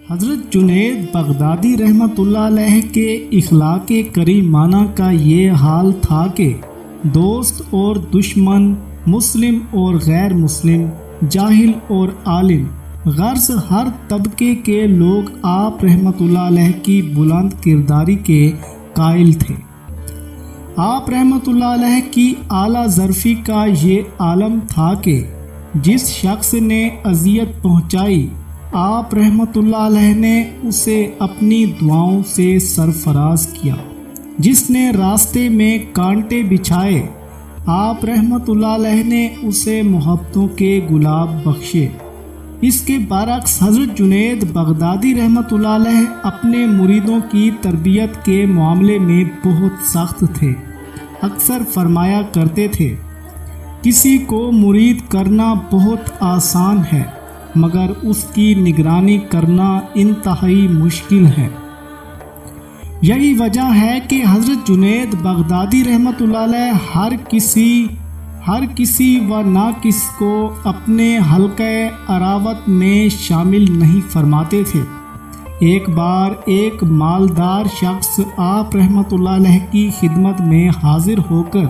حضرت جنید بغدادی رحمۃ اللہ علیہ کے اخلاق کریمانہ کا یہ حال تھا کہ دوست اور دشمن، مسلم اور غیر مسلم، جاہل اور عالم، غرض ہر طبقے کے لوگ آپ رحمۃ اللہ علیہ کی بلند کرداری کے قائل تھے۔ آپ رحمۃ اللہ علیہ کی اعلیٰ ظرفی کا یہ عالم تھا کہ جس شخص نے اذیت پہنچائی، آپ رحمۃ اللہ علیہ نے اسے اپنی دعاؤں سے سرفراز کیا۔ جس نے راستے میں کانٹے بچھائے، آپ رحمۃ اللہ علیہ نے اسے محبتوں کے گلاب بخشے۔ اس کے برعکس حضرت جنید بغدادی رحمۃ اللہ علیہ اپنے مریدوں کی تربیت کے معاملے میں بہت سخت تھے۔ اکثر فرمایا کرتے تھے، کسی کو مرید کرنا بہت آسان ہے، مگر اس کی نگرانی کرنا انتہائی مشکل ہے۔ یہی وجہ ہے کہ حضرت جنید بغدادی رحمۃ اللہ علیہ ہر کسی و ناقص کو اپنے حلقہ اراوت میں شامل نہیں فرماتے تھے۔ ایک بار ایک مالدار شخص آپ رحمۃ اللہ علیہ کی خدمت میں حاضر ہو کر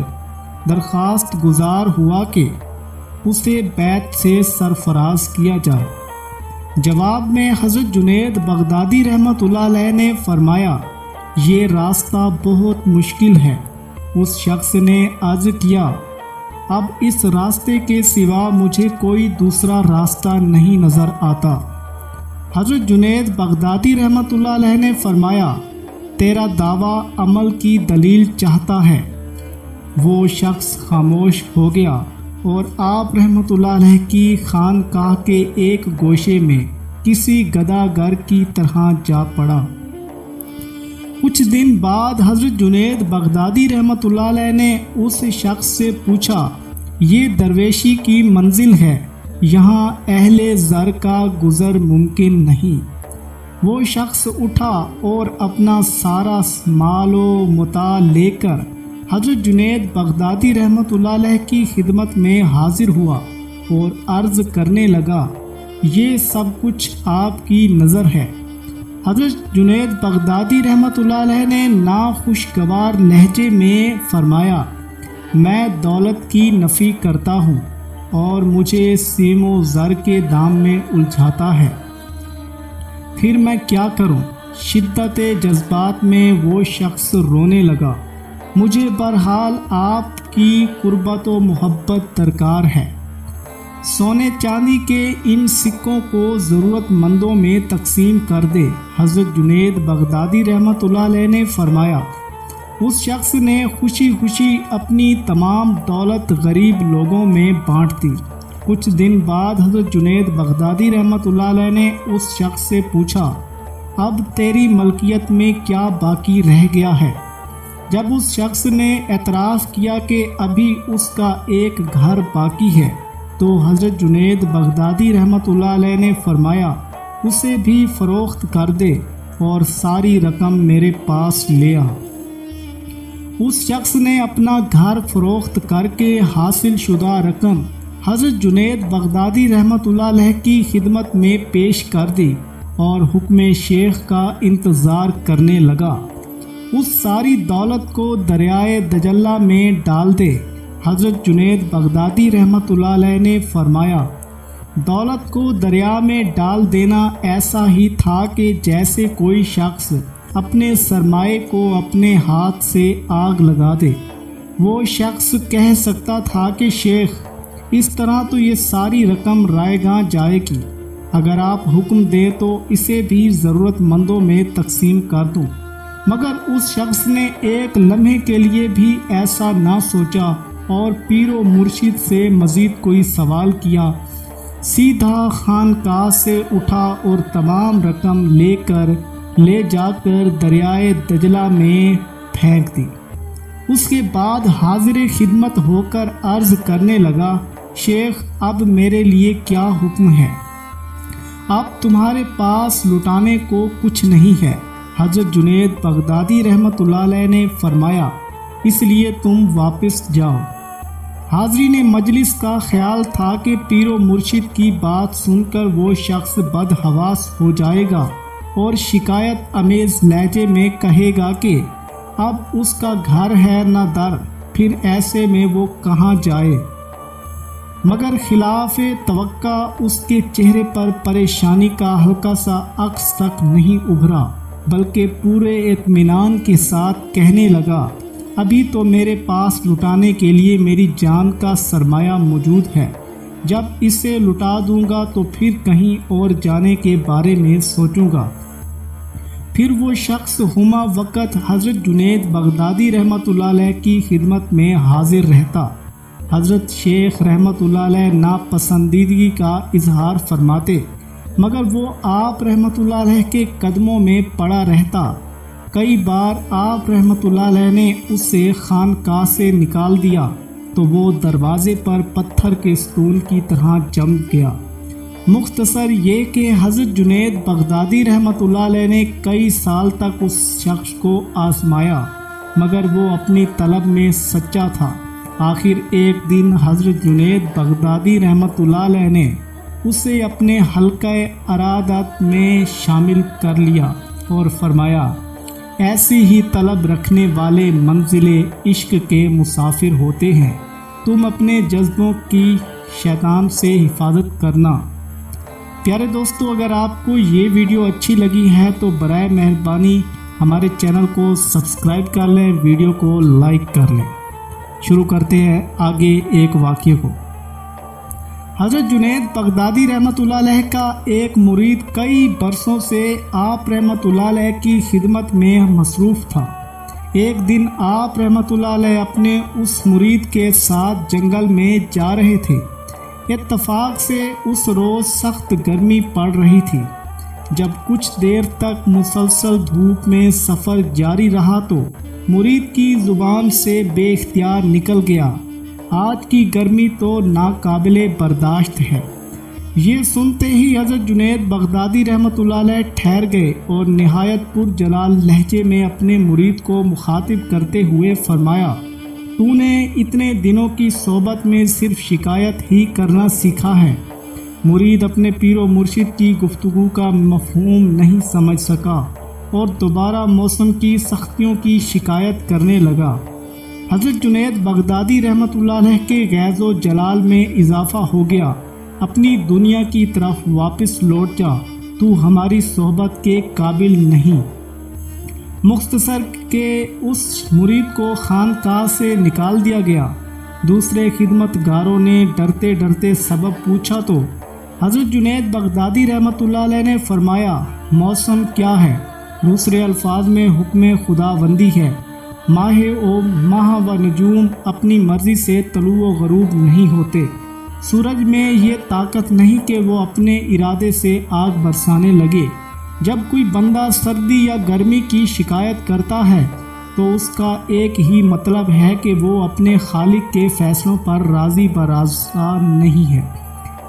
درخواست گزار ہوا کہ اسے بیت سے سرفراز کیا جائے۔ جواب میں حضرت جنید بغدادی رحمۃ اللہ علیہ نے فرمایا، یہ راستہ بہت مشکل ہے۔ اس شخص نے عرض کیا، اب اس راستے کے سوا مجھے کوئی دوسرا راستہ نہیں نظر آتا۔ حضرت جنید بغدادی رحمۃ اللہ علیہ نے فرمایا، تیرا دعویٰ عمل کی دلیل چاہتا ہے۔ وہ شخص خاموش ہو گیا اور آپ رحمۃ اللہ علیہ کی خانقاہ کے ایک گوشے میں کسی گداگر کی طرح جا پڑا۔ کچھ دن بعد حضرت جنید بغدادی رحمۃ اللہ علیہ نے اس شخص سے پوچھا، یہ درویشی کی منزل ہے، یہاں اہل زر کا گزر ممکن نہیں۔ وہ شخص اٹھا اور اپنا سارا مال و متاع لے کر حضرت جنید بغدادی رحمۃ اللہ علیہ کی خدمت میں حاضر ہوا اور عرض کرنے لگا، یہ سب کچھ آپ کی نظر ہے۔ حضرت جنید بغدادی رحمۃ اللہ علیہ نے ناخوشگوار لہجے میں فرمایا، میں دولت کی نفی کرتا ہوں اور مجھے سیم و زر کے دام میں الجھاتا ہے، پھر میں کیا کروں؟ شدت جذبات میں وہ شخص رونے لگا۔ مجھے بہرحال آپ کی قربت و محبت درکار ہے۔ سونے چاندی کے ان سکوں کو ضرورت مندوں میں تقسیم کر دے۔ حضرت جنید بغدادی رحمۃ اللہ علیہ نے فرمایا۔ اس شخص نے خوشی خوشی اپنی تمام دولت غریب لوگوں میں بانٹ دی۔ کچھ دن بعد حضرت جنید بغدادی رحمۃ اللہ علیہ نے اس شخص سے پوچھا، اب تیری ملکیت میں کیا باقی رہ گیا ہے؟ جب اس شخص نے اعتراف کیا کہ ابھی اس کا ایک گھر باقی ہے، تو حضرت جنید بغدادی رحمۃ اللہ علیہ نے فرمایا، اسے بھی فروخت کر دے اور ساری رقم میرے پاس لے آ۔ اس شخص نے اپنا گھر فروخت کر کے حاصل شدہ رقم حضرت جنید بغدادی رحمۃ اللہ علیہ کی خدمت میں پیش کر دی اور حکم شیخ کا انتظار کرنے لگا۔ اس ساری دولت کو دریائے دجلہ میں ڈال دے۔ حضرت جنید بغدادی رحمۃ اللہ علیہ نے فرمایا، دولت کو دریا میں ڈال دینا ایسا ہی تھا کہ جیسے کوئی شخص اپنے سرمائے کو اپنے ہاتھ سے آگ لگا دے۔ وہ شخص کہہ سکتا تھا کہ شیخ، اس طرح تو یہ ساری رقم رائے گاں جائے گی، اگر آپ حکم دیں تو اسے بھی ضرورت مندوں میں تقسیم کر دوں، مگر اس شخص نے ایک لمحے کے لیے بھی ایسا نہ سوچا اور پیر و مرشد سے مزید کوئی سوال کیا، سیدھا خانقاہ سے اٹھا اور تمام رقم لے جا کر دریائے دجلہ میں پھینک دی۔ اس کے بعد حاضر خدمت ہو کر عرض کرنے لگا، شیخ اب میرے لیے کیا حکم ہے؟ اب تمہارے پاس لٹانے کو کچھ نہیں ہے۔ حضرت جنید بغدادی رحمۃ اللہ علیہ نے فرمایا، اس لیے تم واپس جاؤ۔ حاضرین مجلس کا خیال تھا کہ پیر و مرشد کی بات سن کر وہ شخص بدحواس ہو جائے گا اور شکایت امیز لہجے میں کہے گا کہ اب اس کا گھر ہے نہ در، پھر ایسے میں وہ کہاں جائے۔ مگر خلاف توقع اس کے چہرے پر پریشانی کا ہلکا سا عکس تک نہیں ابھرا، بلکہ پورے اطمینان کے ساتھ کہنے لگا، ابھی تو میرے پاس لٹانے کے لیے میری جان کا سرمایہ موجود ہے، جب اسے لٹا دوں گا تو پھر کہیں اور جانے کے بارے میں سوچوں گا۔ پھر وہ شخص ہما وقت حضرت جنید بغدادی رحمۃ اللہ علیہ کی خدمت میں حاضر رہتا۔ حضرت شیخ رحمۃ اللہ علیہ ناپسندیدگی کا اظہار فرماتے، مگر وہ آپ رحمۃ اللہ علیہ کے قدموں میں پڑا رہتا۔ کئی بار آپ رحمۃ اللہ علیہ نے اسے خانقاہ سے نکال دیا تو وہ دروازے پر پتھر کے ستون کی طرح جم گیا۔ مختصر یہ کہ حضرت جنید بغدادی رحمۃ اللہ علیہ نے کئی سال تک اس شخص کو آزمایا، مگر وہ اپنی طلب میں سچا تھا۔ آخر ایک دن حضرت جنید بغدادی رحمۃ اللہ علیہ نے اسے اپنے حلقہ ارادت میں شامل کر لیا اور فرمایا، ایسی ہی طلب رکھنے والے منزل عشق کے مسافر ہوتے ہیں، تم اپنے جذبوں کی شیطان سے حفاظت کرنا۔ پیارے دوستو، اگر آپ کو یہ ویڈیو اچھی لگی ہے تو برائے مہربانی ہمارے چینل کو سبسکرائب کر لیں، ویڈیو کو لائک کر لیں۔ شروع کرتے ہیں آگے ایک واقعے کو۔ حضرت جنید بغدادی رحمۃ اللہ علیہ کا ایک مرید کئی برسوں سے آپ رحمۃ اللہ علیہ کی خدمت میں مصروف تھا۔ ایک دن آپ رحمۃ اللہ علیہ اپنے اس مرید کے ساتھ جنگل میں جا رہے تھے۔ اتفاق سے اس روز سخت گرمی پڑ رہی تھی۔ جب کچھ دیر تک مسلسل دھوپ میں سفر جاری رہا تو مرید کی زبان سے بے اختیار نکل گیا، آج کی گرمی تو ناقابل برداشت ہے۔ یہ سنتے ہی حضرت جنید بغدادی رحمۃ اللہ علیہ ٹھہر گئے اور نہایت پرجلال لہجے میں اپنے مرید کو مخاطب کرتے ہوئے فرمایا، تو نے اتنے دنوں کی صحبت میں صرف شکایت ہی کرنا سیکھا ہے۔ مرید اپنے پیر و مرشد کی گفتگو کا مفہوم نہیں سمجھ سکا اور دوبارہ موسم کی سختیوں کی شکایت کرنے لگا۔ حضرت جنید بغدادی رحمۃ اللہ علیہ کے غیظ و جلال میں اضافہ ہو گیا، اپنی دنیا کی طرف واپس لوٹ جا، تو ہماری صحبت کے قابل نہیں۔ مختصر کہ اس مرید کو خانقاہ سے نکال دیا گیا۔ دوسرے خدمت گاروں نے ڈرتے ڈرتے سبب پوچھا تو حضرت جنید بغدادی رحمۃ اللہ علیہ نے فرمایا، موسم کیا ہے؟ دوسرے الفاظ میں حکم خداوندی ہے۔ ماہ و نجوم اپنی مرضی سے طلوع و غروب نہیں ہوتے۔ سورج میں یہ طاقت نہیں کہ وہ اپنے ارادے سے آگ برسانے لگے۔ جب کوئی بندہ سردی یا گرمی کی شکایت کرتا ہے تو اس کا ایک ہی مطلب ہے کہ وہ اپنے خالق کے فیصلوں پر راضی برضا نہیں ہے۔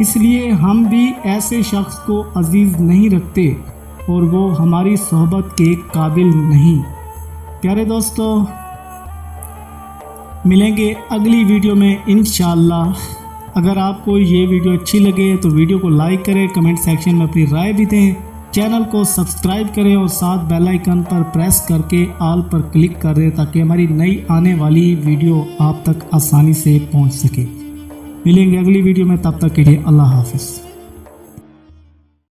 اس لیے ہم بھی ایسے شخص کو عزیز نہیں رکھتے اور وہ ہماری صحبت کے قابل نہیں۔ پیارے دوستو، ملیں گے اگلی ویڈیو میں انشاءاللہ۔ اگر آپ کو یہ ویڈیو اچھی لگے تو ویڈیو کو لائک کریں، کمنٹ سیکشن میں اپنی رائے بھی دیں، چینل کو سبسکرائب کریں اور ساتھ بیل آئیکن پر پریس کر کے آل پر کلک کر دیں تاکہ ہماری نئی آنے والی ویڈیو آپ تک آسانی سے پہنچ سکے۔ ملیں گے اگلی ویڈیو میں، تب تک کے لیے اللہ حافظ۔